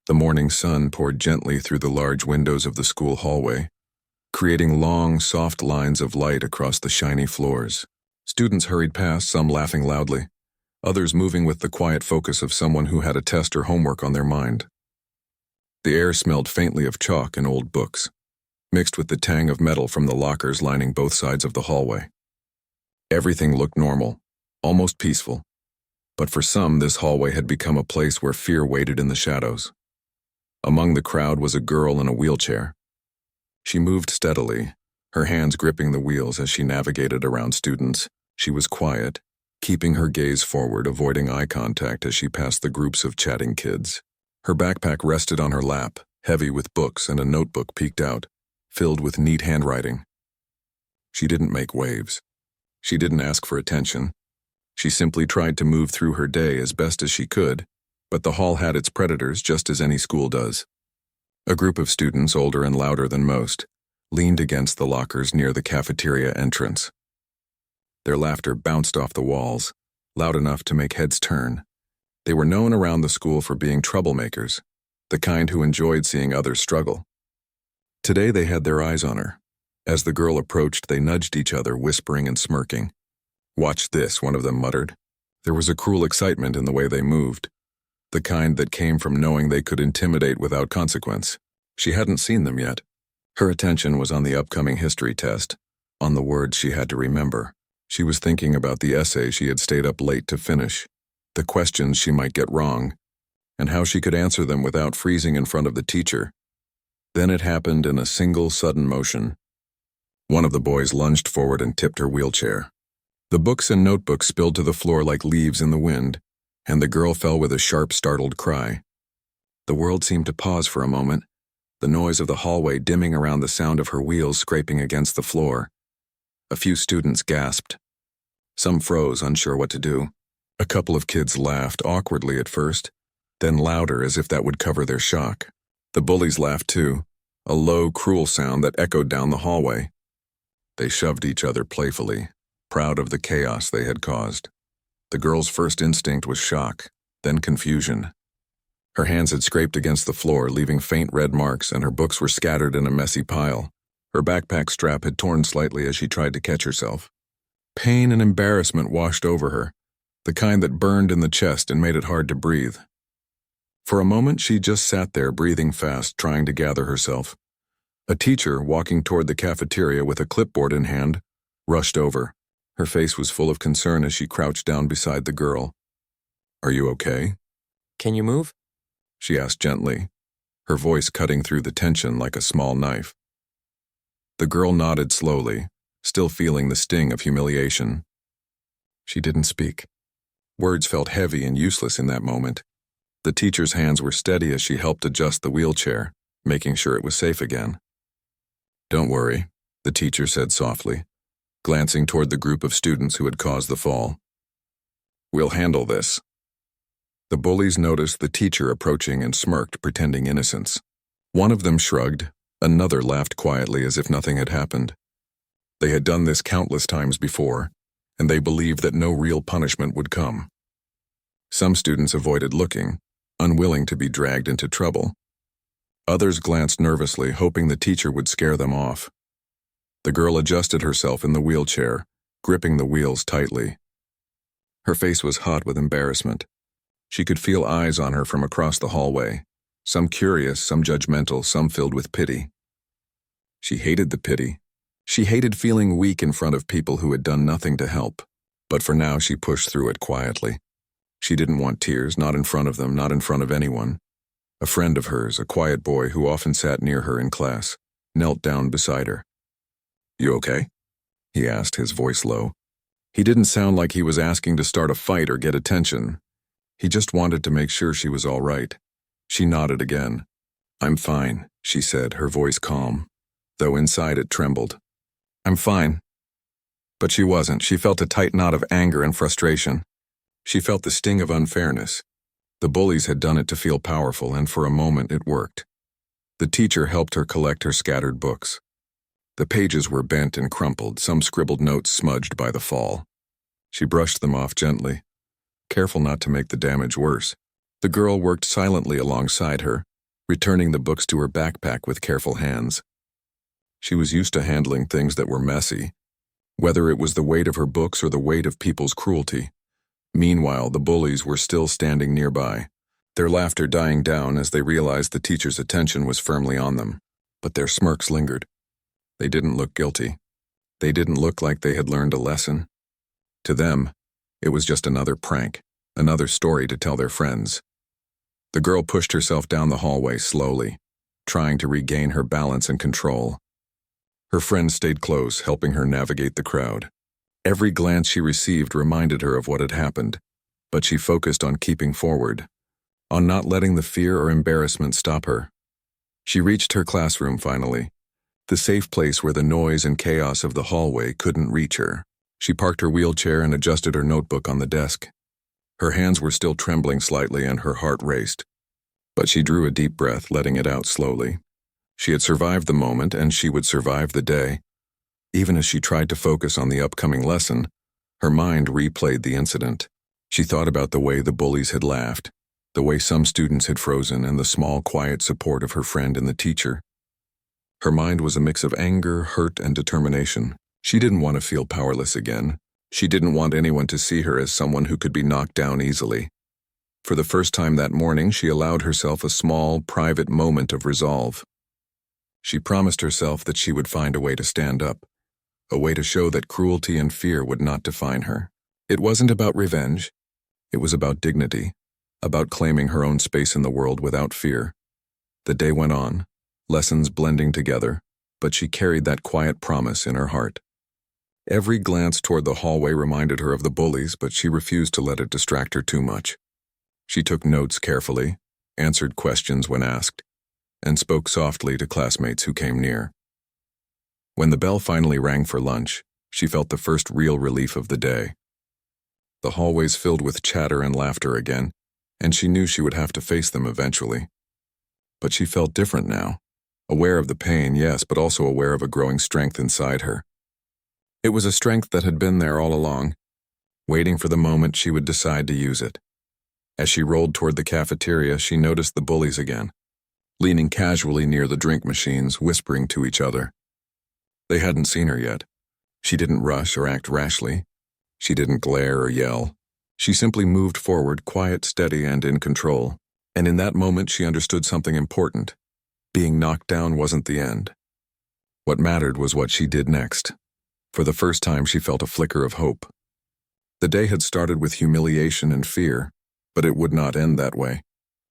The morning sun poured gently through the large windows of the school hallway, creating long, soft lines of light across the shiny floors. Students hurried past, some laughing loudly, others moving with the quiet focus of someone who had a test or homework on their mind. The air smelled faintly of chalk and old books, mixed with the tang of metal from the lockers lining both sides of the hallway. Everything looked normal, almost peaceful, but for some this hallway had become a place where fear waited in the shadows. Among the crowd was a girl in a wheelchair. She moved steadily, her hands gripping the wheels as she navigated around students. She was quiet, keeping her gaze forward, avoiding eye contact as she passed the groups of chatting kids. Her backpack rested on her lap, heavy with books, and a notebook peeked out, filled with neat handwriting. She didn't make waves. She didn't ask for attention. She simply tried to move through her day as best as she could, but the hall had its predators just as any school does. A group of students, older and louder than most, leaned against the lockers near the cafeteria entrance. Their laughter bounced off the walls, loud enough to make heads turn. They were known around the school for being troublemakers, the kind who enjoyed seeing others struggle. Today they had their eyes on her. As the girl approached, they nudged each other, whispering and smirking. "Watch this," one of them muttered. There was a cruel excitement in the way they moved, the kind that came from knowing they could intimidate without consequence. She hadn't seen them yet. Her attention was on the upcoming history test, on the words she had to remember. She was thinking about the essay she had stayed up late to finish, the questions she might get wrong, and how she could answer them without freezing in front of the teacher. Then it happened in a single sudden motion. One of the boys lunged forward and tipped her wheelchair. The books and notebooks spilled to the floor like leaves in the wind, and the girl fell with a sharp, startled cry. The world seemed to pause for a moment, the noise of the hallway dimming around the sound of her wheels scraping against the floor. A few students gasped. Some froze, unsure what to do. A couple of kids laughed awkwardly at first, then louder as if that would cover their shock. The bullies laughed too, a low, cruel sound that echoed down the hallway. They shoved each other playfully, proud of the chaos they had caused. The girl's first instinct was shock, then confusion. Her hands had scraped against the floor, leaving faint red marks, and her books were scattered in a messy pile. Her backpack strap had torn slightly as she tried to catch herself. Pain and embarrassment washed over her, the kind that burned in the chest and made it hard to breathe. For a moment, she just sat there, breathing fast, trying to gather herself. A teacher, walking toward the cafeteria with a clipboard in hand, rushed over. Her face was full of concern as she crouched down beside the girl. "Are you okay?" "Can you move?" she asked gently, her voice cutting through the tension like a small knife. The girl nodded slowly, still feeling the sting of humiliation. She didn't speak. Words felt heavy and useless in that moment. The teacher's hands were steady as she helped adjust the wheelchair, making sure it was safe again. "Don't worry," the teacher said softly, glancing toward the group of students who had caused the fall. "We'll handle this." The bullies noticed the teacher approaching and smirked, pretending innocence. One of them shrugged, another laughed quietly as if nothing had happened. They had done this countless times before, and they believed that no real punishment would come. Some students avoided looking, unwilling to be dragged into trouble. Others glanced nervously, hoping the teacher would scare them off. The girl adjusted herself in the wheelchair, gripping the wheels tightly. Her face was hot with embarrassment. She could feel eyes on her from across the hallway, some curious, some judgmental, some filled with pity. She hated the pity. She hated feeling weak in front of people who had done nothing to help. But for now, she pushed through it quietly. She didn't want tears, not in front of them, not in front of anyone. A friend of hers, a quiet boy who often sat near her in class, knelt down beside her. "You okay?" he asked, his voice low. He didn't sound like he was asking to start a fight or get attention. He just wanted to make sure she was all right. She nodded again. "I'm fine," she said, her voice calm, though inside it trembled. "I'm fine." But she wasn't. She felt a tight knot of anger and frustration. She felt the sting of unfairness. The bullies had done it to feel powerful, and for a moment it worked. The teacher helped her collect her scattered books. The pages were bent and crumpled, some scribbled notes smudged by the fall. She brushed them off gently, careful not to make the damage worse. The girl worked silently alongside her, returning the books to her backpack with careful hands. She was used to handling things that were messy, whether it was the weight of her books or the weight of people's cruelty. Meanwhile, the bullies were still standing nearby, their laughter dying down as they realized the teacher's attention was firmly on them. But their smirks lingered. They didn't look guilty. They didn't look like they had learned a lesson. To them, it was just another prank, another story to tell their friends. The girl pushed herself down the hallway slowly, trying to regain her balance and control. Her friend stayed close, helping her navigate the crowd. Every glance she received reminded her of what had happened, but she focused on keeping forward, on not letting the fear or embarrassment stop her. She reached her classroom finally, the safe place where the noise and chaos of the hallway couldn't reach her. She parked her wheelchair and adjusted her notebook on the desk. Her hands were still trembling slightly and her heart raced, but she drew a deep breath, letting it out slowly. She had survived the moment and she would survive the day. Even as she tried to focus on the upcoming lesson, her mind replayed the incident. She thought about the way the bullies had laughed, the way some students had frozen, and the small, quiet support of her friend and the teacher. Her mind was a mix of anger, hurt, and determination. She didn't want to feel powerless again. She didn't want anyone to see her as someone who could be knocked down easily. For the first time that morning, she allowed herself a small, private moment of resolve. She promised herself that she would find a way to stand up, a way to show that cruelty and fear would not define her. It wasn't about revenge. It was about dignity, about claiming her own space in the world without fear. The day went on, lessons blending together, but she carried that quiet promise in her heart. Every glance toward the hallway reminded her of the bullies, but she refused to let it distract her too much. She took notes carefully, answered questions when asked, and spoke softly to classmates who came near. When the bell finally rang for lunch, she felt the first real relief of the day. The hallways filled with chatter and laughter again, and she knew she would have to face them eventually. But she felt different now, aware of the pain, yes, but also aware of a growing strength inside her. It was a strength that had been there all along, waiting for the moment she would decide to use it. As she rolled toward the cafeteria, she noticed the bullies again, leaning casually near the drink machines, whispering to each other. They hadn't seen her yet. She didn't rush or act rashly. She didn't glare or yell. She simply moved forward, quiet, steady, and in control. And in that moment, she understood something important. Being knocked down wasn't the end. What mattered was what she did next. For the first time, she felt a flicker of hope. The day had started with humiliation and fear, but it would not end that way.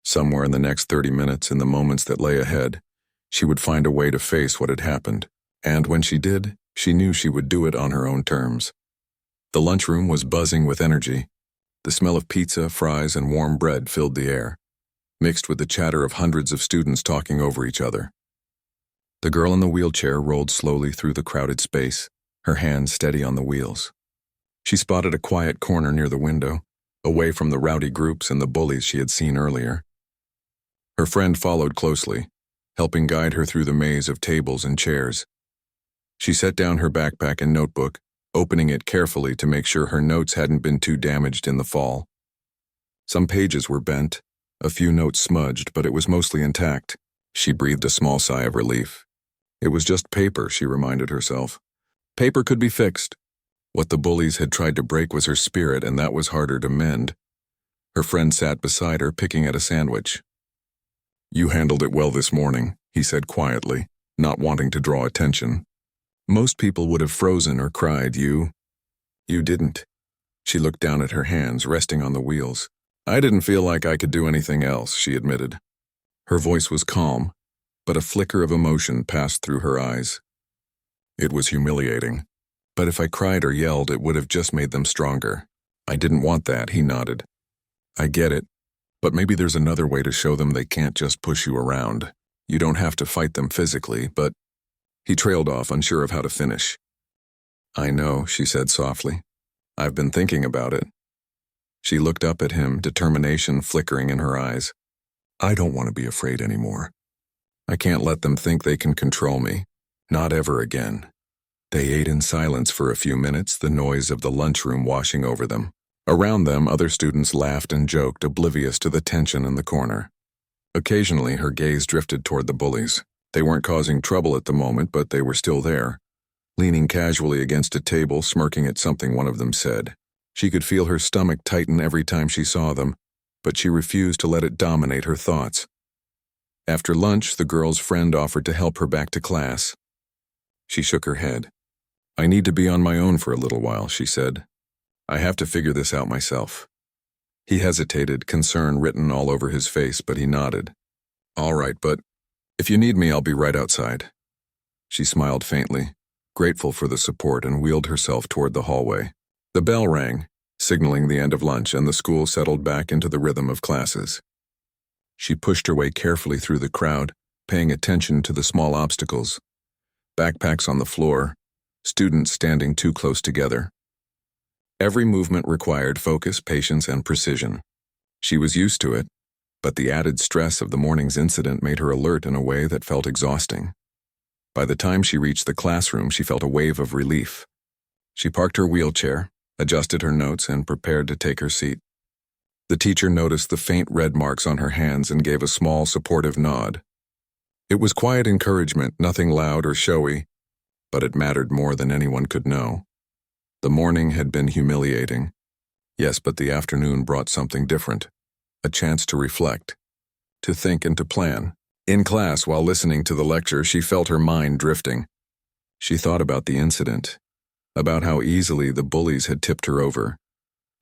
Somewhere in the next 30 minutes, in the moments that lay ahead, she would find a way to face what had happened. And when she did, she knew she would do it on her own terms. The lunchroom was buzzing with energy. The smell of pizza, fries, and warm bread filled the air, mixed with the chatter of hundreds of students talking over each other. The girl in the wheelchair rolled slowly through the crowded space, her hands steady on the wheels. She spotted a quiet corner near the window, away from the rowdy groups and the bullies she had seen earlier. Her friend followed closely, helping guide her through the maze of tables and chairs. She set down her backpack and notebook, opening it carefully to make sure her notes hadn't been too damaged in the fall. Some pages were bent, a few notes smudged, but it was mostly intact. She breathed a small sigh of relief. It was just paper, she reminded herself. Paper could be fixed. What the bullies had tried to break was her spirit, and that was harder to mend. Her friend sat beside her, picking at a sandwich. "You handled it well this morning," he said quietly, not wanting to draw attention. "Most people would have frozen or cried. You didn't." She looked down at her hands, resting on the wheels. "I didn't feel like I could do anything else," she admitted. Her voice was calm, but a flicker of emotion passed through her eyes. "It was humiliating. But if I cried or yelled, it would have just made them stronger. I didn't want that," he nodded. "I get it. But maybe there's another way to show them they can't just push you around. You don't have to fight them physically, but..." He trailed off, unsure of how to finish. "I know," she said softly. "I've been thinking about it." She looked up at him, determination flickering in her eyes. "I don't want to be afraid anymore. I can't let them think they can control me. Not ever again." They ate in silence for a few minutes, the noise of the lunchroom washing over them. Around them, other students laughed and joked, oblivious to the tension in the corner. Occasionally, her gaze drifted toward the bullies. They weren't causing trouble at the moment, but they were still there, leaning casually against a table, smirking at something one of them said. She could feel her stomach tighten every time she saw them, but she refused to let it dominate her thoughts. After lunch, the girl's friend offered to help her back to class. She shook her head. "I need to be on my own for a little while," she said. "I have to figure this out myself." He hesitated, concern written all over his face, but he nodded. "All right, but if you need me, I'll be right outside." She smiled faintly, grateful for the support, and wheeled herself toward the hallway. The bell rang, signaling the end of lunch, and the school settled back into the rhythm of classes. She pushed her way carefully through the crowd, paying attention to the small obstacles. Backpacks on the floor, students standing too close together. Every movement required focus, patience, and precision. She was used to it, but the added stress of the morning's incident made her alert in a way that felt exhausting. By the time she reached the classroom, she felt a wave of relief. She parked her wheelchair, adjusted her notes, and prepared to take her seat. The teacher noticed the faint red marks on her hands and gave a small, supportive nod. It was quiet encouragement, nothing loud or showy, but it mattered more than anyone could know. The morning had been humiliating. Yes, but the afternoon brought something different. A chance to reflect, to think and to plan. In class, while listening to the lecture, she felt her mind drifting. She thought about the incident, about how easily the bullies had tipped her over,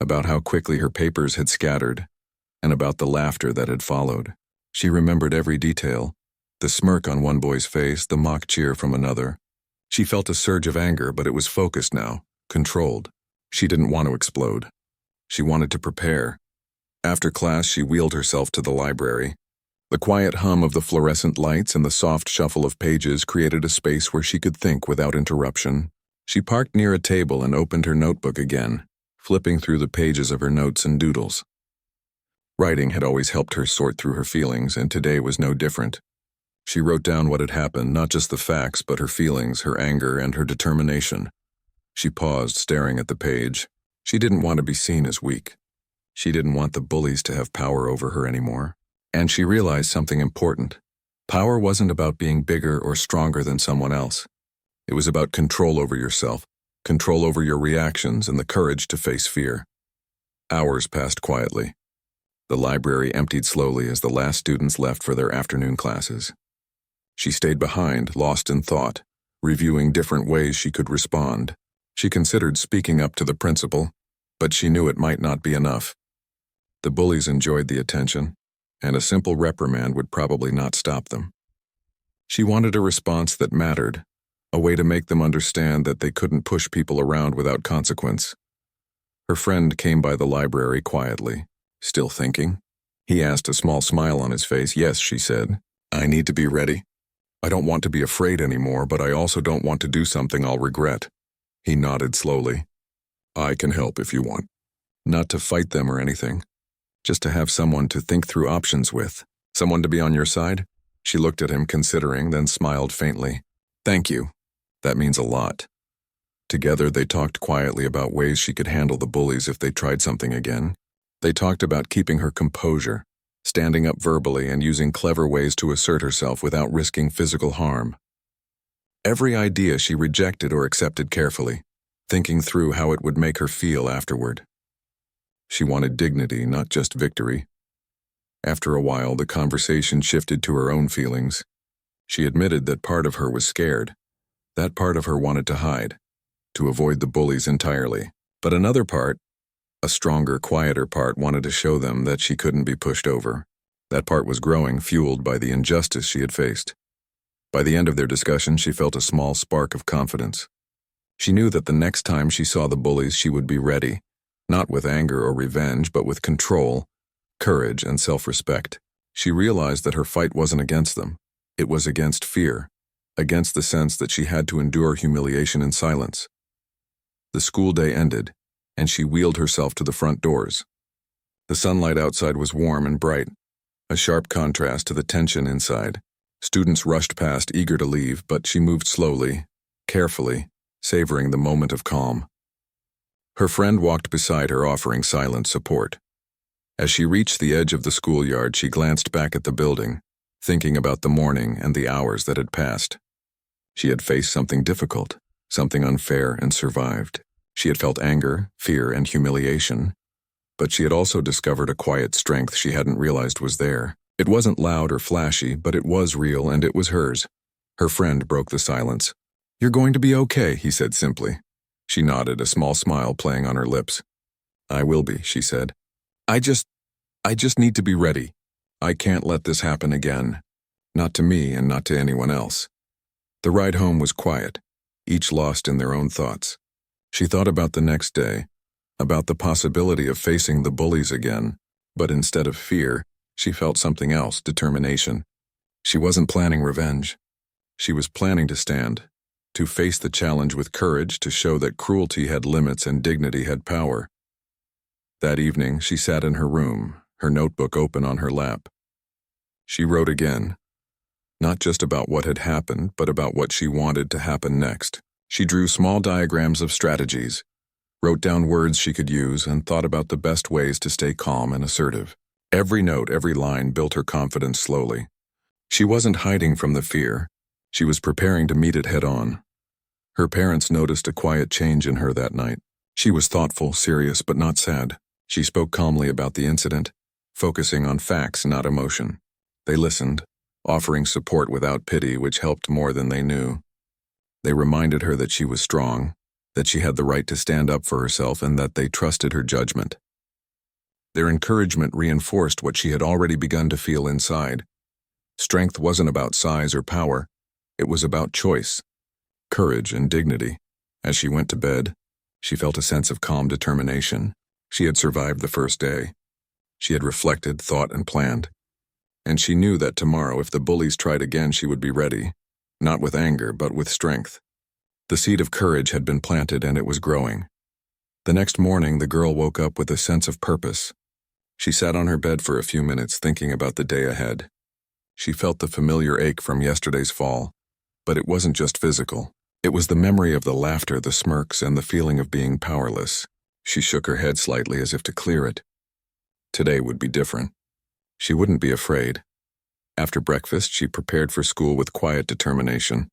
about how quickly her papers had scattered, and about the laughter that had followed. She remembered every detail, the smirk on one boy's face, the mock cheer from another. She felt a surge of anger, but it was focused now, controlled. She didn't want to explode. She wanted to prepare. After class, she wheeled herself to the library. The quiet hum of the fluorescent lights and the soft shuffle of pages created a space where she could think without interruption. She parked near a table and opened her notebook again, flipping through the pages of her notes and doodles. Writing had always helped her sort through her feelings, and today was no different. She wrote down what had happened, not just the facts, but her feelings, her anger, and her determination. She paused, staring at the page. She didn't want to be seen as weak. She didn't want the bullies to have power over her anymore. And she realized something important. Power wasn't about being bigger or stronger than someone else. It was about control over yourself, control over your reactions, and the courage to face fear. Hours passed quietly. The library emptied slowly as the last students left for their afternoon classes. She stayed behind, lost in thought, reviewing different ways she could respond. She considered speaking up to the principal, but she knew it might not be enough. The bullies enjoyed the attention, and a simple reprimand would probably not stop them. She wanted a response that mattered, a way to make them understand that they couldn't push people around without consequence. Her friend came by the library quietly. "Still thinking?" He asked, a small smile on his face. "Yes," she said. "I need to be ready. I don't want to be afraid anymore, but I also don't want to do something I'll regret." He nodded slowly. "I can help if you want. Not to fight them or anything. Just to have someone to think through options with. Someone to be on your side?" She looked at him, considering, then smiled faintly. "Thank you. That means a lot." Together, they talked quietly about ways she could handle the bullies if they tried something again. They talked about keeping her composure, standing up verbally, and using clever ways to assert herself without risking physical harm. Every idea she rejected or accepted carefully, thinking through how it would make her feel afterward. She wanted dignity, not just victory. After a while, the conversation shifted to her own feelings. She admitted that part of her was scared. That part of her wanted to hide, to avoid the bullies entirely. But another part, a stronger, quieter part, wanted to show them that she couldn't be pushed over. That part was growing, fueled by the injustice she had faced. By the end of their discussion, she felt a small spark of confidence. She knew that the next time she saw the bullies, she would be ready, not with anger or revenge, but with control, courage, and self-respect. She realized that her fight wasn't against them. It was against fear, against the sense that she had to endure humiliation in silence. The school day ended, and she wheeled herself to the front doors. The sunlight outside was warm and bright, a sharp contrast to the tension inside. Students rushed past, eager to leave, but she moved slowly, carefully, savoring the moment of calm. Her friend walked beside her, offering silent support. As she reached the edge of the schoolyard, she glanced back at the building, thinking about the morning and the hours that had passed. She had faced something difficult, something unfair, and survived. She had felt anger, fear, and humiliation, but she had also discovered a quiet strength she hadn't realized was there. It wasn't loud or flashy, but it was real, and it was hers. Her friend broke the silence. "You're going to be okay," he said simply. She nodded, a small smile playing on her lips. "I will be," she said. I just need to be ready. I can't let this happen again. Not to me and not to anyone else." The ride home was quiet, each lost in their own thoughts. She thought about the next day, about the possibility of facing the bullies again, but instead of fear, she felt something else, determination. She wasn't planning revenge. She was planning to stand, to face the challenge with courage, to show that cruelty had limits and dignity had power. That evening, she sat in her room, her notebook open on her lap. She wrote again, not just about what had happened, but about what she wanted to happen next. She drew small diagrams of strategies, wrote down words she could use, and thought about the best ways to stay calm and assertive. Every note, every line built her confidence slowly. She wasn't hiding from the fear. She was preparing to meet it head-on. Her parents noticed a quiet change in her that night. She was thoughtful, serious, but not sad. She spoke calmly about the incident, focusing on facts, not emotion. They listened, offering support without pity, which helped more than they knew. They reminded her that she was strong, that she had the right to stand up for herself, and that they trusted her judgment. Their encouragement reinforced what she had already begun to feel inside. Strength wasn't about size or power. It was about choice, courage, and dignity. As she went to bed, she felt a sense of calm determination. She had survived the first day. She had reflected, thought, and planned. And she knew that tomorrow, if the bullies tried again, she would be ready, not with anger, but with strength. The seed of courage had been planted, and it was growing. The next morning, the girl woke up with a sense of purpose. She sat on her bed for a few minutes, thinking about the day ahead. She felt the familiar ache from yesterday's fall, but it wasn't just physical. It was the memory of the laughter, the smirks, and the feeling of being powerless. She shook her head slightly as if to clear it. Today would be different. She wouldn't be afraid. After breakfast, she prepared for school with quiet determination.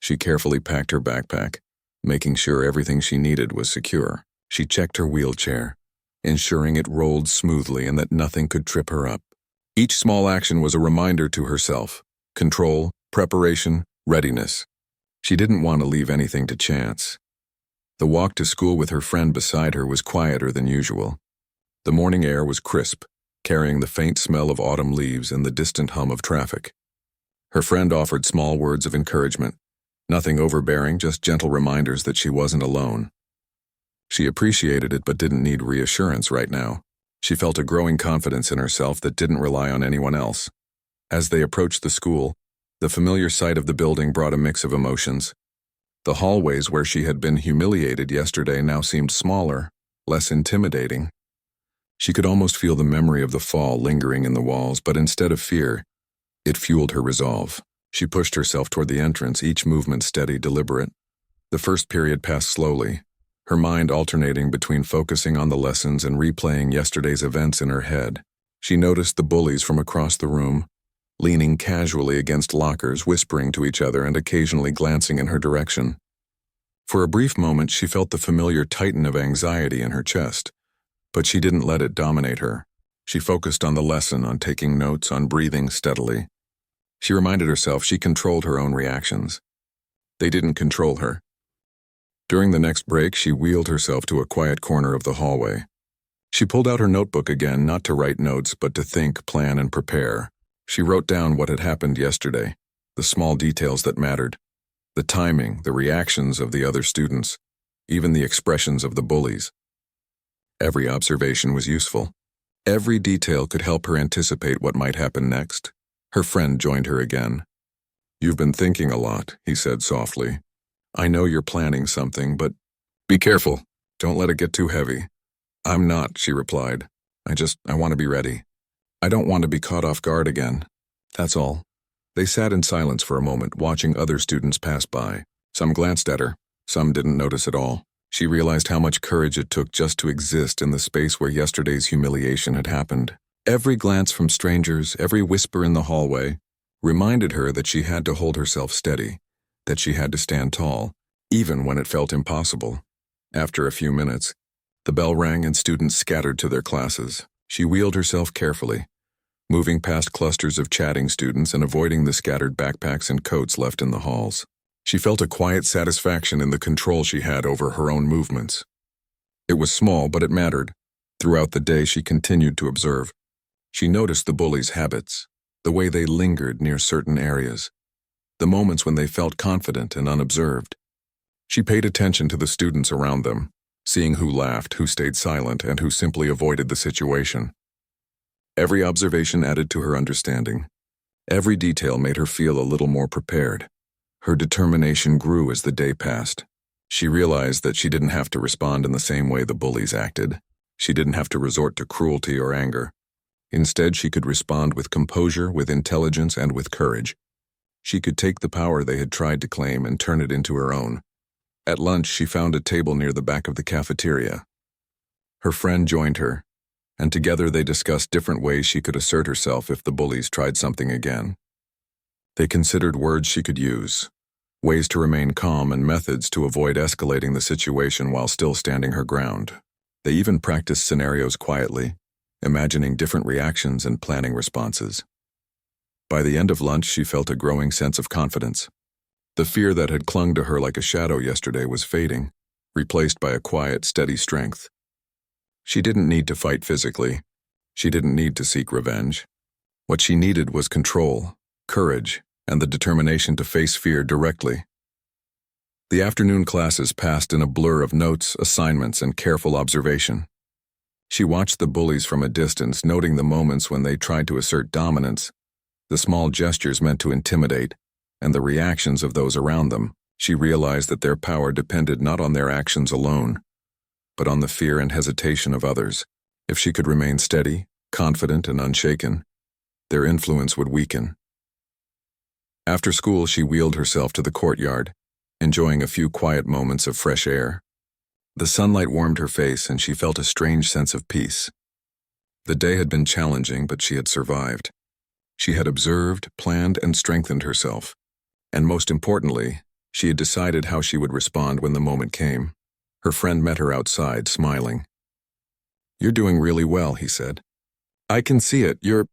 She carefully packed her backpack, making sure everything she needed was secure. She checked her wheelchair, ensuring it rolled smoothly and that nothing could trip her up. Each small action was a reminder to herself: control, preparation, readiness. She didn't want to leave anything to chance. The walk to school with her friend beside her was quieter than usual. The morning air was crisp, carrying the faint smell of autumn leaves and the distant hum of traffic. Her friend offered small words of encouragement, nothing overbearing, just gentle reminders that she wasn't alone. She appreciated it but didn't need reassurance right now. She felt a growing confidence in herself that didn't rely on anyone else. As they approached the school, the familiar sight of the building brought a mix of emotions. The hallways where she had been humiliated yesterday now seemed smaller, less intimidating. She could almost feel the memory of the fall lingering in the walls, but instead of fear, it fueled her resolve. She pushed herself toward the entrance, each movement steady, deliberate. The first period passed slowly, her mind alternating between focusing on the lessons and replaying yesterday's events in her head. She noticed the bullies from across the room, leaning casually against lockers, whispering to each other and occasionally glancing in her direction. For a brief moment, she felt the familiar tighten of anxiety in her chest, but she didn't let it dominate her. She focused on the lesson, on taking notes, on breathing steadily. She reminded herself she controlled her own reactions. They didn't control her. During the next break, she wheeled herself to a quiet corner of the hallway. She pulled out her notebook again, not to write notes, but to think, plan, and prepare. She wrote down what had happened yesterday, the small details that mattered, the timing, the reactions of the other students, even the expressions of the bullies. Every observation was useful. Every detail could help her anticipate what might happen next. Her friend joined her again. "You've been thinking a lot," he said softly. "I know you're planning something, but be careful. Don't let it get too heavy." "I'm not," she replied. I want to be ready. I don't want to be caught off guard again. That's all." They sat in silence for a moment, watching other students pass by. Some glanced at her, some didn't notice at all. She realized how much courage it took just to exist in the space where yesterday's humiliation had happened. Every glance from strangers, every whisper in the hallway, reminded her that she had to hold herself steady, that she had to stand tall, even when it felt impossible. After a few minutes, the bell rang and students scattered to their classes. She wheeled herself carefully, moving past clusters of chatting students and avoiding the scattered backpacks and coats left in the halls. She felt a quiet satisfaction in the control she had over her own movements. It was small, but it mattered. Throughout the day, she continued to observe. She noticed the bullies' habits, the way they lingered near certain areas, the moments when they felt confident and unobserved. She paid attention to the students around them, seeing who laughed, who stayed silent, and who simply avoided the situation. Every observation added to her understanding. Every detail made her feel a little more prepared. Her determination grew as the day passed. She realized that she didn't have to respond in the same way the bullies acted. She didn't have to resort to cruelty or anger. Instead, she could respond with composure, with intelligence, and with courage. She could take the power they had tried to claim and turn it into her own. At lunch, she found a table near the back of the cafeteria. Her friend joined her, and together they discussed different ways she could assert herself if the bullies tried something again. They considered words she could use, ways to remain calm, and methods to avoid escalating the situation while still standing her ground. They even practiced scenarios quietly, imagining different reactions and planning responses. By the end of lunch, she felt a growing sense of confidence. The fear that had clung to her like a shadow yesterday was fading, replaced by a quiet, steady strength. She didn't need to fight physically. She didn't need to seek revenge. What she needed was control, courage, and the determination to face fear directly. The afternoon classes passed in a blur of notes, assignments, and careful observation. She watched the bullies from a distance, noting the moments when they tried to assert dominance, the small gestures meant to intimidate, and the reactions of those around them. She realized that their power depended not on their actions alone, but on the fear and hesitation of others. If she could remain steady, confident, and unshaken, their influence would weaken. After school, she wheeled herself to the courtyard, enjoying a few quiet moments of fresh air. The sunlight warmed her face, and she felt a strange sense of peace. The day had been challenging, but she had survived. She had observed, planned, and strengthened herself. And most importantly, she had decided how she would respond when the moment came. Her friend met her outside, smiling. "You're doing really well," he said. "I can see it. You're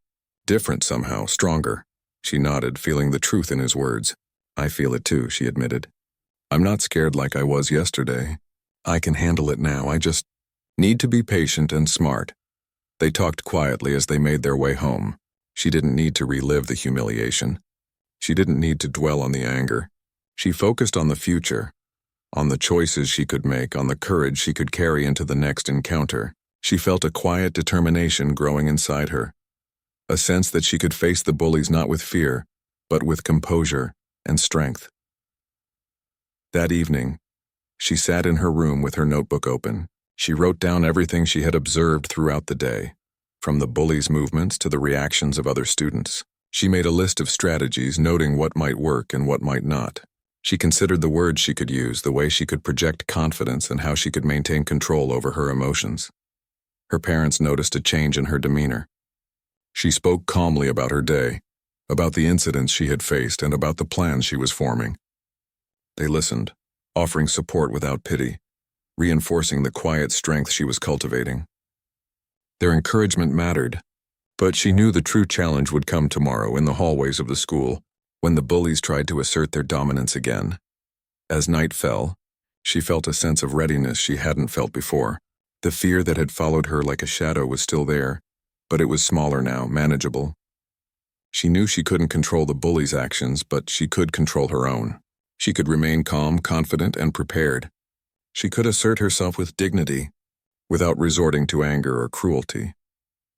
different somehow, stronger." She nodded, feeling the truth in his words. "I feel it too," she admitted. "I'm not scared like I was yesterday. I can handle it now. I just need to be patient and smart." They talked quietly as they made their way home. She didn't need to relive the humiliation. She didn't need to dwell on the anger. She focused on the future, on the choices she could make, on the courage she could carry into the next encounter. She felt a quiet determination growing inside her, a sense that she could face the bullies not with fear, but with composure and strength. That evening, she sat in her room with her notebook open. She wrote down everything she had observed throughout the day, from the bullies' movements to the reactions of other students. She made a list of strategies, noting what might work and what might not. She considered the words she could use, the way she could project confidence, and how she could maintain control over her emotions. Her parents noticed a change in her demeanor. She spoke calmly about her day, about the incidents she had faced, and about the plans she was forming. They listened, offering support without pity, reinforcing the quiet strength she was cultivating. Their encouragement mattered, but she knew the true challenge would come tomorrow in the hallways of the school, when the bullies tried to assert their dominance again. As night fell, she felt a sense of readiness she hadn't felt before. The fear that had followed her like a shadow was still there, but it was smaller now, manageable. She knew she couldn't control the bullies' actions, but she could control her own. She could remain calm, confident, and prepared. She could assert herself with dignity, without resorting to anger or cruelty.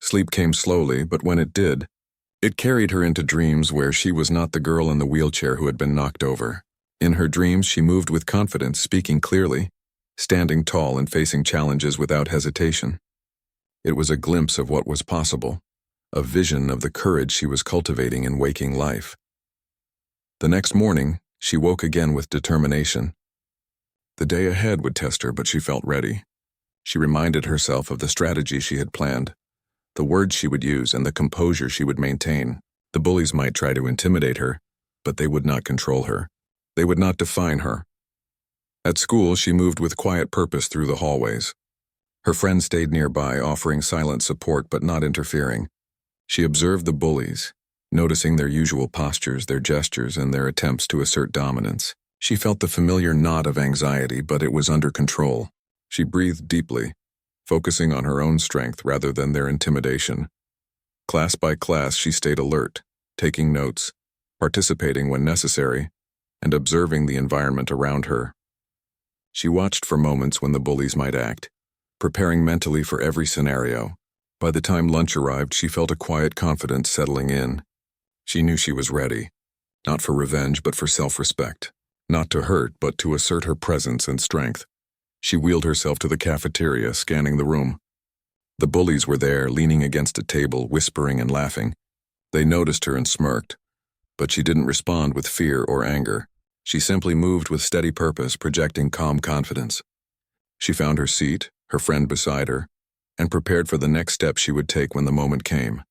Sleep came slowly, but when it did, it carried her into dreams where she was not the girl in the wheelchair who had been knocked over. In her dreams, she moved with confidence, speaking clearly, standing tall and facing challenges without hesitation. It was a glimpse of what was possible, a vision of the courage she was cultivating in waking life. The next morning, she woke again with determination. The day ahead would test her, but she felt ready. She reminded herself of the strategy she had planned, the words she would use, and the composure she would maintain. The bullies might try to intimidate her, but they would not control her. They would not define her. At school, she moved with quiet purpose through the hallways. Her friends stayed nearby, offering silent support but not interfering. She observed the bullies, noticing their usual postures, their gestures, and their attempts to assert dominance. She felt the familiar knot of anxiety, but it was under control. She breathed deeply, focusing on her own strength rather than their intimidation. Class by class, she stayed alert, taking notes, participating when necessary, and observing the environment around her. She watched for moments when the bullies might act, preparing mentally for every scenario. By the time lunch arrived, she felt a quiet confidence settling in. She knew she was ready, not for revenge but for self-respect, not to hurt but to assert her presence and strength. She wheeled herself to the cafeteria, scanning the room. The bullies were there, leaning against a table, whispering and laughing. They noticed her and smirked, but she didn't respond with fear or anger. She simply moved with steady purpose, projecting calm confidence. She found her seat, her friend beside her, and prepared for the next step she would take when the moment came.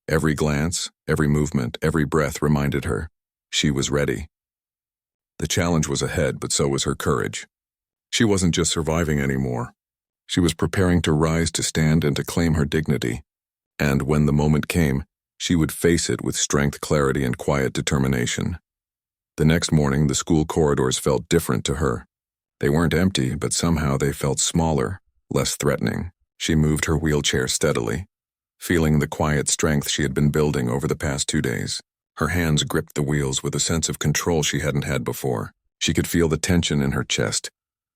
Every glance, every movement, every breath reminded her she was ready. The challenge was ahead, but so was her courage. She wasn't just surviving anymore. She was preparing to rise, to stand, and to claim her dignity. And when the moment came, she would face it with strength, clarity, and quiet determination. The next morning, the school corridors felt different to her. They weren't empty, but somehow they felt smaller, less threatening. She moved her wheelchair steadily, feeling the quiet strength she had been building over the past 2 days. Her hands gripped the wheels with a sense of control she hadn't had before. She could feel the tension in her chest,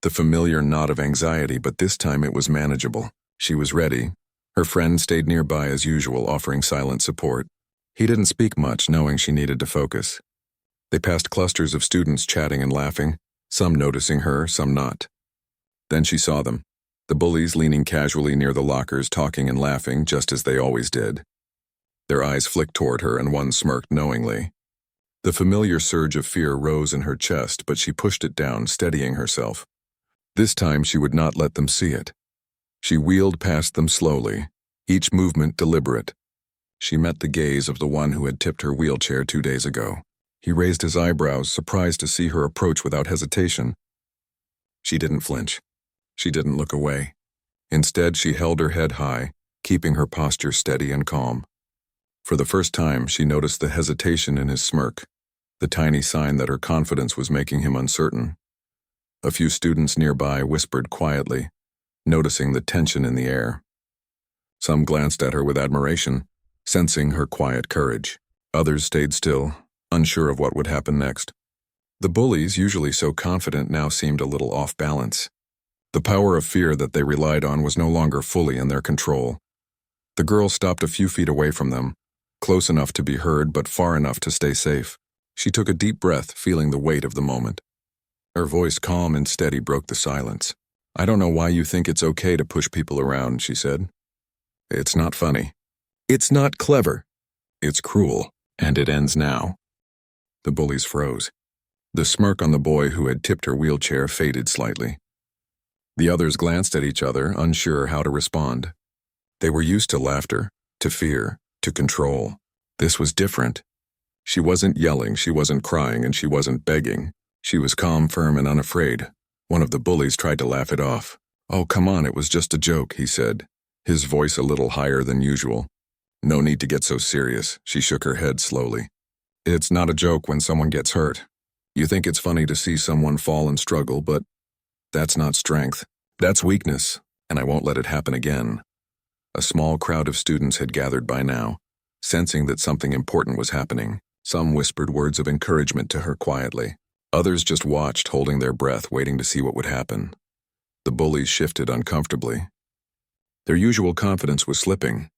the familiar knot of anxiety, but this time it was manageable. She was ready. Her friend stayed nearby as usual, offering silent support. He didn't speak much, knowing she needed to focus. They passed clusters of students chatting and laughing, some noticing her, some not. Then she saw them, the bullies leaning casually near the lockers, talking and laughing just as they always did. Their eyes flicked toward her and one smirked knowingly. The familiar surge of fear rose in her chest, but she pushed it down, steadying herself. This time she would not let them see it. She wheeled past them slowly, each movement deliberate. She met the gaze of the one who had tipped her wheelchair 2 days ago. He raised his eyebrows, surprised to see her approach without hesitation. She didn't flinch. She didn't look away. Instead, she held her head high, keeping her posture steady and calm. For the first time, she noticed the hesitation in his smirk, the tiny sign that her confidence was making him uncertain. A few students nearby whispered quietly, noticing the tension in the air. Some glanced at her with admiration, sensing her quiet courage. Others stayed still, unsure of what would happen next. The bullies, usually so confident, now seemed a little off balance. The power of fear that they relied on was no longer fully in their control. The girl stopped a few feet away from them, close enough to be heard but far enough to stay safe. She took a deep breath, feeling the weight of the moment. Her voice, calm and steady, broke the silence. "I don't know why you think it's okay to push people around," she said. "It's not funny. It's not clever. It's cruel, and it ends now." The bullies froze. The smirk on the boy who had tipped her wheelchair faded slightly. The others glanced at each other, unsure how to respond. They were used to laughter, to fear, to control. This was different. She wasn't yelling, she wasn't crying, and she wasn't begging. She was calm, firm, and unafraid. One of the bullies tried to laugh it off. "Oh, come on, it was just a joke," he said, his voice a little higher than usual. "No need to get so serious." She shook her head slowly. "It's not a joke when someone gets hurt. You think it's funny to see someone fall and struggle, but that's not strength. That's weakness, and I won't let it happen again." A small crowd of students had gathered by now, sensing that something important was happening. Some whispered words of encouragement to her quietly. Others just watched, holding their breath, waiting to see what would happen. The bullies shifted uncomfortably. Their usual confidence was slipping.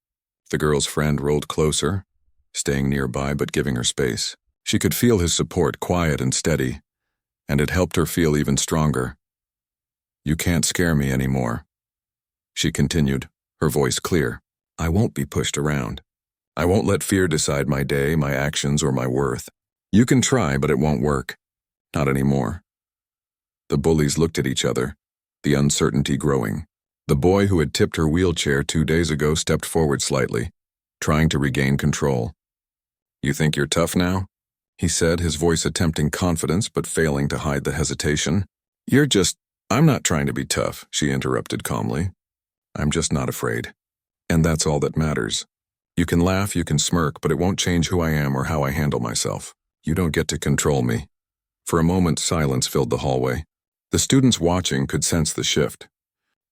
The girl's friend rolled closer, staying nearby but giving her space. She could feel his support, quiet and steady, and it helped her feel even stronger. "You can't scare me anymore," she continued, her voice clear. "I won't be pushed around. I won't let fear decide my day, my actions, or my worth. You can try, but it won't work. Not anymore." The bullies looked at each other, the uncertainty growing. The boy who had tipped her wheelchair 2 days ago stepped forward slightly, trying to regain control. "You think you're tough now?" he said, his voice attempting confidence but failing to hide the hesitation. "I'm not trying to be tough," she interrupted calmly. "I'm just not afraid. And that's all that matters. You can laugh, you can smirk, but it won't change who I am or how I handle myself. You don't get to control me." For a moment, silence filled the hallway. The students watching could sense the shift.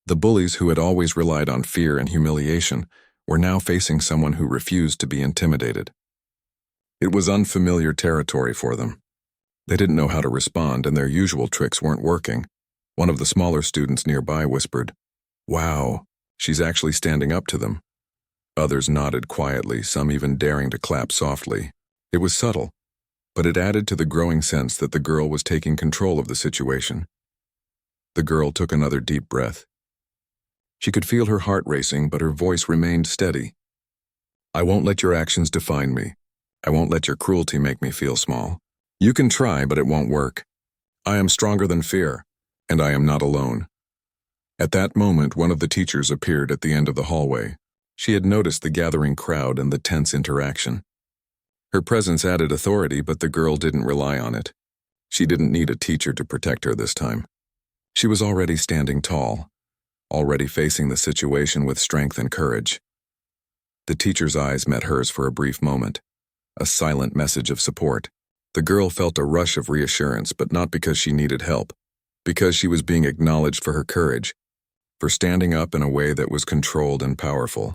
The bullies who had always relied on fear and humiliation were now facing someone who refused to be intimidated. It was unfamiliar territory for them. They didn't know how to respond, and their usual tricks weren't working. One of the smaller students nearby whispered, "Wow, she's actually standing up to them." Others nodded quietly, some even daring to clap softly. It was subtle, but it added to the growing sense that the girl was taking control of the situation. The girl took another deep breath. She could feel her heart racing, but her voice remained steady. "I won't let your actions define me. I won't let your cruelty make me feel small. You can try, but it won't work. I am stronger than fear, and I am not alone." At that moment, one of the teachers appeared at the end of the hallway. She had noticed the gathering crowd and the tense interaction. Her presence added authority, but the girl didn't rely on it. She didn't need a teacher to protect her this time. She was already standing tall, already facing the situation with strength and courage. The teacher's eyes met hers for a brief moment, a silent message of support. The girl felt a rush of reassurance, but not because she needed help, because she was being acknowledged for her courage, for standing up in a way that was controlled and powerful.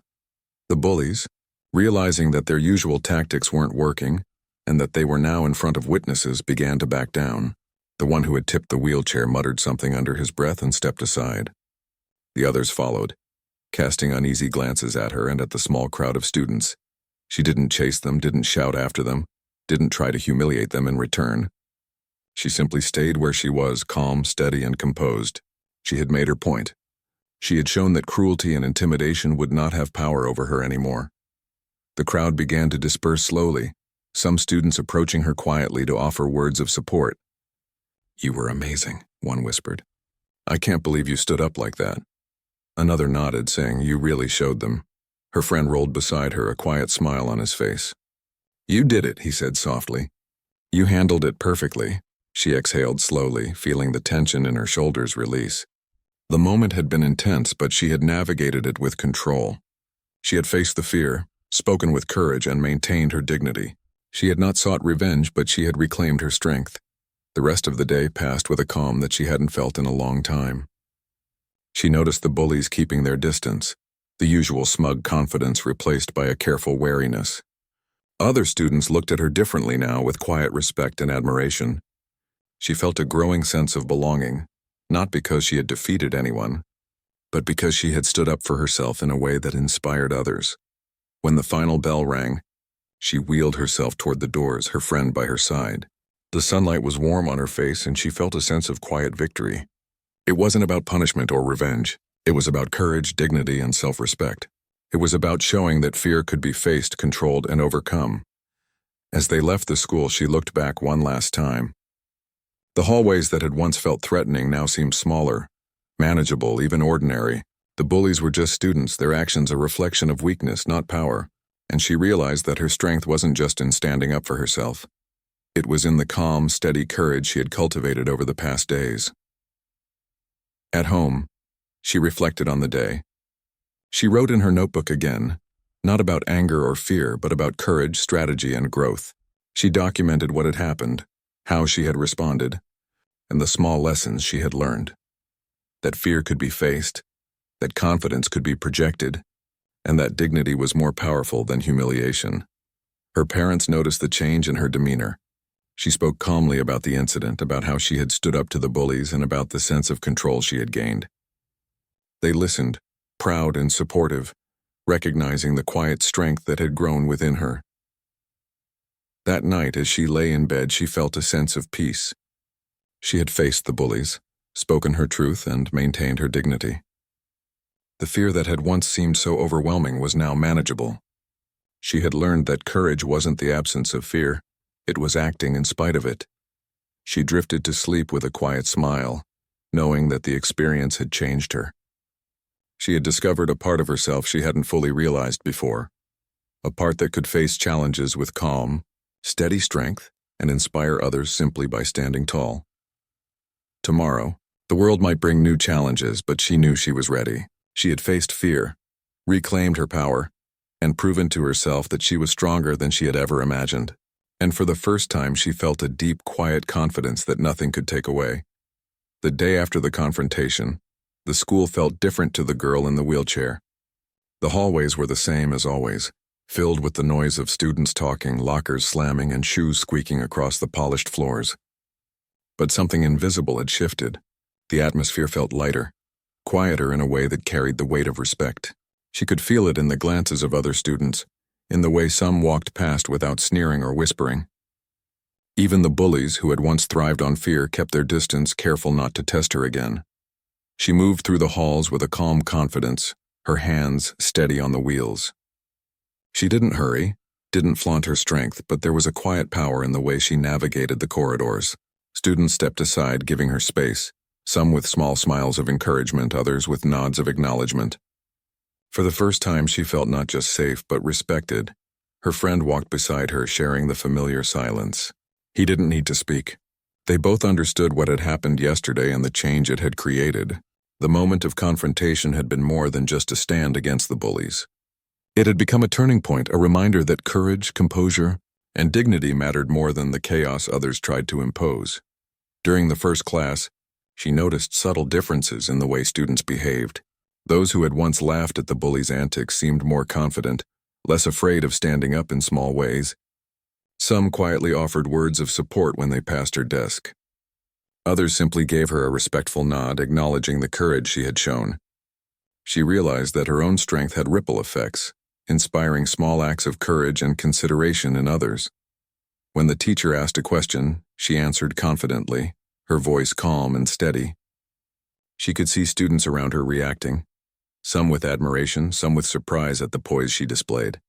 The bullies, realizing that their usual tactics weren't working and that they were now in front of witnesses, began to back down. The one who had tipped the wheelchair muttered something under his breath and stepped aside. The others followed, casting uneasy glances at her and at the small crowd of students. She didn't chase them, didn't shout after them, didn't try to humiliate them in return. She simply stayed where she was, calm, steady, and composed. She had made her point. She had shown that cruelty and intimidation would not have power over her anymore. The crowd began to disperse slowly, some students approaching her quietly to offer words of support. "You were amazing," one whispered. "I can't believe you stood up like that." Another nodded, saying, "You really showed them." Her friend rolled beside her, a quiet smile on his face. "You did it," he said softly. "You handled it perfectly." She exhaled slowly, feeling the tension in her shoulders release. The moment had been intense, but she had navigated it with control. She had faced the fear, spoken with courage, and maintained her dignity. She had not sought revenge, but she had reclaimed her strength. The rest of the day passed with a calm that she hadn't felt in a long time. She noticed the bullies keeping their distance, the usual smug confidence replaced by a careful wariness. Other students looked at her differently now, with quiet respect and admiration. She felt a growing sense of belonging, not because she had defeated anyone, but because she had stood up for herself in a way that inspired others. When the final bell rang, she wheeled herself toward the doors, her friend by her side. The sunlight was warm on her face, and she felt a sense of quiet victory. It wasn't about punishment or revenge. It was about courage, dignity, and self-respect. It was about showing that fear could be faced, controlled, and overcome. As they left the school, she looked back one last time. The hallways that had once felt threatening now seemed smaller, manageable, even ordinary. The bullies were just students, their actions a reflection of weakness, not power, and she realized that her strength wasn't just in standing up for herself. It was in the calm, steady courage she had cultivated over the past days. At home, she reflected on the day. She wrote in her notebook again, not about anger or fear, but about courage, strategy, and growth. She documented what had happened, how she had responded, and the small lessons she had learned. That fear could be faced, that confidence could be projected, and that dignity was more powerful than humiliation. Her parents noticed the change in her demeanor. She spoke calmly about the incident, about how she had stood up to the bullies, and about the sense of control she had gained. They listened, proud and supportive, recognizing the quiet strength that had grown within her. That night, as she lay in bed, she felt a sense of peace. She had faced the bullies, spoken her truth, and maintained her dignity. The fear that had once seemed so overwhelming was now manageable. She had learned that courage wasn't the absence of fear, it was acting in spite of it. She drifted to sleep with a quiet smile, knowing that the experience had changed her. She had discovered a part of herself she hadn't fully realized before, a part that could face challenges with calm, steady strength and inspire others simply by standing tall. Tomorrow, the world might bring new challenges, but she knew she was ready. She had faced fear, reclaimed her power, and proven to herself that she was stronger than she had ever imagined. And for the first time, she felt a deep, quiet confidence that nothing could take away. The day after the confrontation, the school felt different to the girl in the wheelchair. The hallways were the same as always, filled with the noise of students talking, lockers slamming, and shoes squeaking across the polished floors. But something invisible had shifted. The atmosphere felt lighter, quieter in a way that carried the weight of respect. She could feel it in the glances of other students, in the way some walked past without sneering or whispering. Even the bullies, who had once thrived on fear, kept their distance, careful not to test her again. She moved through the halls with a calm confidence, her hands steady on the wheels. She didn't hurry, didn't flaunt her strength, but there was a quiet power in the way she navigated the corridors. Students stepped aside, giving her space, some with small smiles of encouragement, others with nods of acknowledgement. For the first time, she felt not just safe, but respected. Her friend walked beside her, sharing the familiar silence. He didn't need to speak. They both understood what had happened yesterday and the change it had created. The moment of confrontation had been more than just a stand against the bullies. It had become a turning point, a reminder that courage, composure, and dignity mattered more than the chaos others tried to impose. During the first class, she noticed subtle differences in the way students behaved. Those who had once laughed at the bullies' antics seemed more confident, less afraid of standing up in small ways. Some quietly offered words of support when they passed her desk. Others simply gave her a respectful nod, acknowledging the courage she had shown. She realized that her own strength had ripple effects, inspiring small acts of courage and consideration in others. When the teacher asked a question, she answered confidently, her voice calm and steady. She could see students around her reacting, some with admiration, some with surprise at the poise she displayed.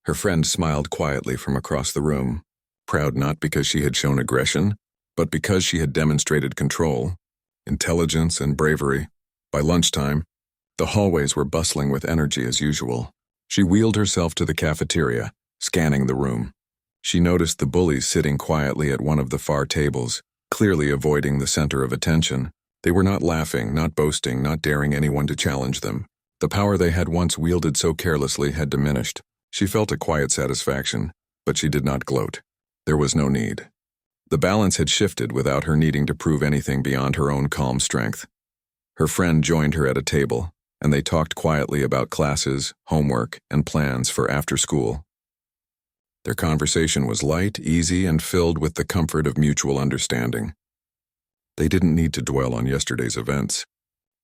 Her friend smiled quietly from across the room, proud not because she had shown aggression, but because she had demonstrated control, intelligence, and bravery. By lunchtime, the hallways were bustling with energy as usual. She wheeled herself to the cafeteria, scanning the room. She noticed the bullies sitting quietly at one of the far tables, clearly avoiding the center of attention. They were not laughing, not boasting, not daring anyone to challenge them. The power they had once wielded so carelessly had diminished. She felt a quiet satisfaction, but she did not gloat. There was no need. The balance had shifted without her needing to prove anything beyond her own calm strength. Her friend joined her at a table, and they talked quietly about classes, homework, and plans for after school. Their conversation was light, easy, and filled with the comfort of mutual understanding. They didn't need to dwell on yesterday's events.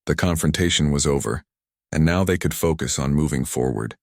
The confrontation was over, and now they could focus on moving forward.